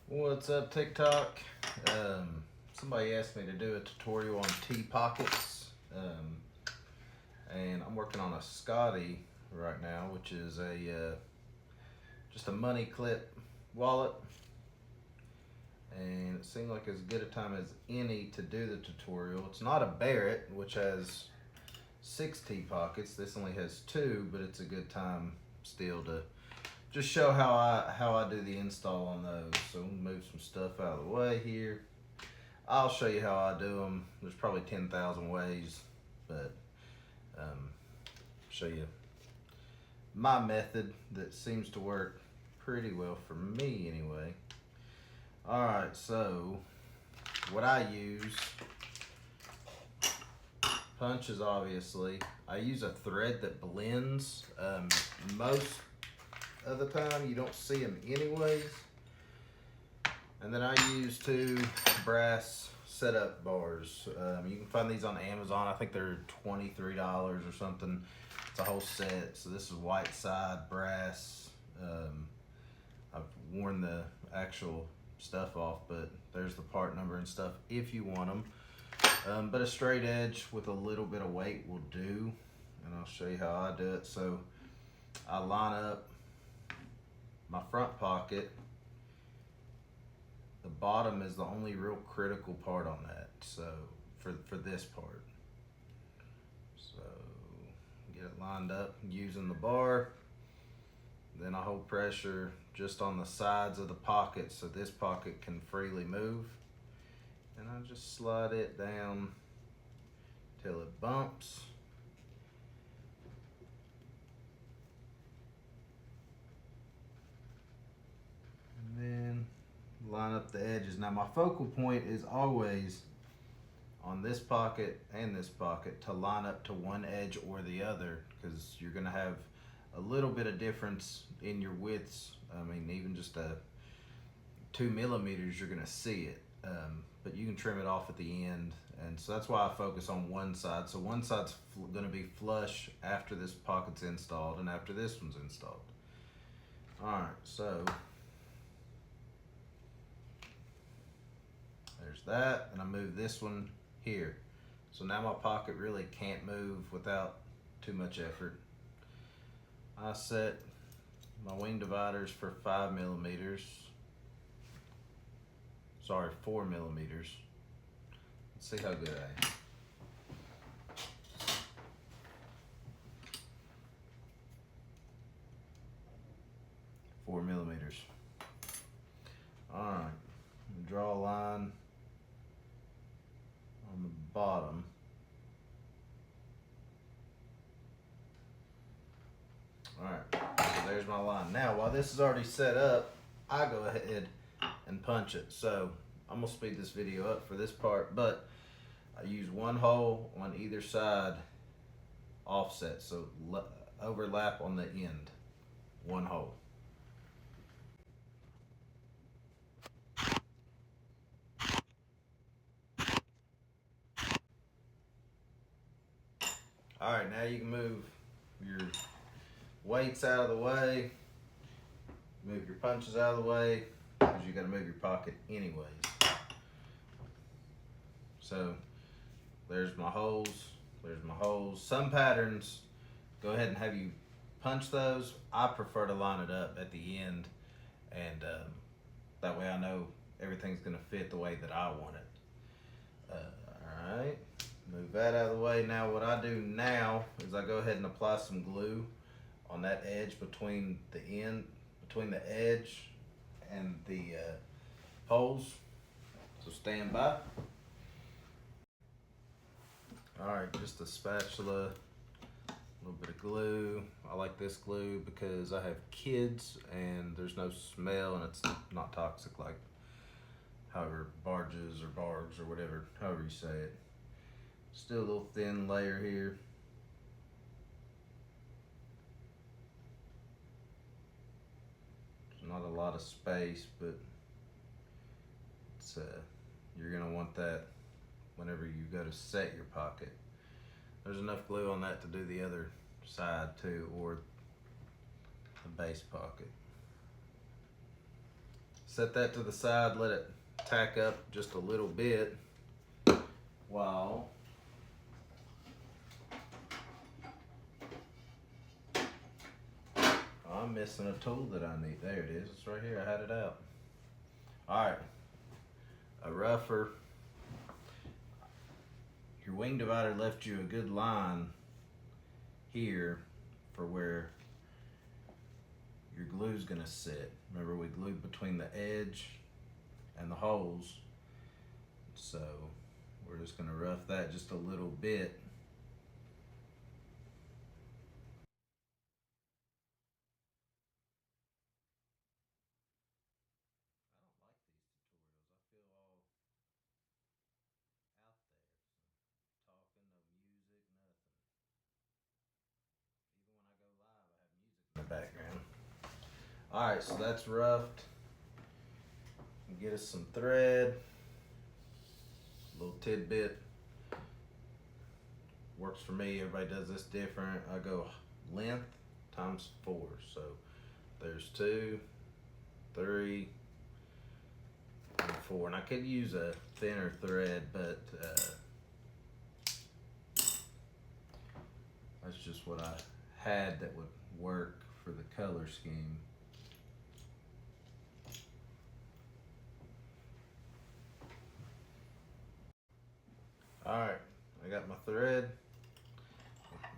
What's up, TikTok? Somebody asked me to do a tutorial on T-Pockets, and I'm working on a Scotty right now, which is just a money clip wallet, and it seemed like as good a time as any to do the tutorial. It's not a Barrett, which has 6 T-Pockets. This only has 2, but it's a good time still to just show how I do the install on those. So we'll move some stuff out of the way here. I'll show you how I do them. There's probably 10,000 ways, but show you my method that seems to work pretty well for me anyway. All right, so what I use, punches obviously. I use a thread that blends. Most of the time you don't see them anyways. And then I use 2 brass setup bars. You can find these on Amazon. I think they're $23 or something. It's a whole set. So this is white side brass. I've worn the actual stuff off, but there's the part number and stuff if you want them. But a straight edge with a little bit of weight will do. And I'll show you how I do it. So I line up my front pocket. The bottom is the only real critical part on that, so for this part. So get it lined up using the bar. Then I hold pressure just on the sides of the pocket so this pocket can freely move. And I just slide it down till it bumps. And then line up the edges. Now my focal point is always on this pocket and this pocket to line up to one edge or the other, because you're gonna have a little bit of difference in your widths. I mean, even just a 2 millimeters, you're gonna see it. But you can trim it off at the end. And so that's why I focus on one side. So one side's gonna be flush after this pocket's installed and after this one's installed. All right, so there's that, and I move this one here. So now my pocket really can't move without too much effort. I set my wing dividers for 5 millimeters. Sorry, 4 millimeters. Let's see how good I am. Four millimeters. All right, draw a line on the bottom. All right, so there's my line. Now, while this is already set up, I go ahead and punch it. So I'm gonna speed this video up for this part, but I use one hole on either side offset, so overlap on the end, one hole. All right, now you can move your weights out of the way, move your punches out of the way, because you got to move your pocket anyways. So there's my holes, there's my holes. Some patterns go ahead and have you punch those. I prefer to line it up at the end, and that way I know everything's gonna fit the way that I want it. All right, move that out of the way. Now what I do now is I go ahead and apply some glue on that edge between the edge and the holes. So stand by. All right, just a spatula, a little bit of glue. I like this glue because I have kids and there's no smell and it's not toxic like however barges or barbs or whatever, however you say it. Still a little thin layer here. There's not a lot of space, but it's you're gonna want that whenever you go to set your pocket. There's enough glue on that to do the other side too, or the base pocket. set that to the side, let it tack up just a little bit while I'm missing a tool that I need. There it is. It's right here. I had it out. All right. A rougher. Your wing divider left you a good line here for where your glue's gonna sit. Remember, we glued between the edge and the holes. So we're just gonna rough that just a little bit. In the background. All right, so that's roughed. Get us some thread. A little tidbit. Works for me. Everybody does this different. I go length times 4. So there's 2, 3, and 4. And I could use a thinner thread, but that's just what I had that would work for the color scheme. All right, I got my thread,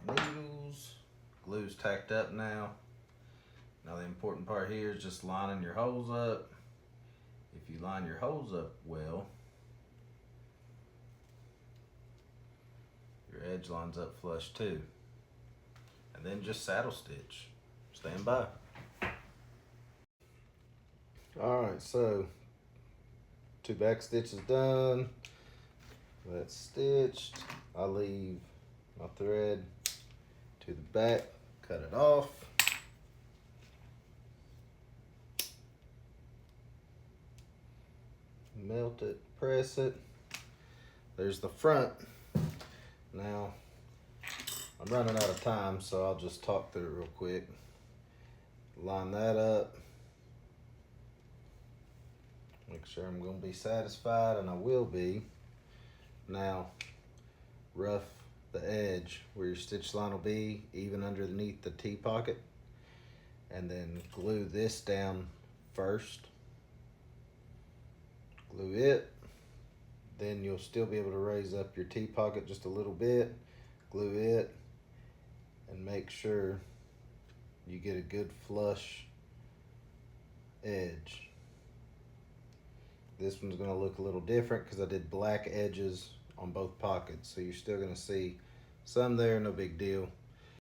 needles, glue's tacked up now. Now the important part here is just lining your holes up. If you line your holes up well, your edge lines up flush too. And then just saddle stitch. Stand by. All right, so 2 back stitches done. That's stitched. I leave my thread to the back, cut it off. Melt it, press it. There's the front. Now, I'm running out of time, so I'll just talk through it real quick. Line that up. Make sure I'm gonna be satisfied, and I will be. Now, rough the edge where your stitch line will be, even underneath the T-pocket. And then glue this down first. Glue it. Then you'll still be able to raise up your T-pocket just a little bit. Glue it. And make sure you get a good flush edge. This one's gonna look a little different because I did black edges on both pockets. So you're still gonna see some there, no big deal.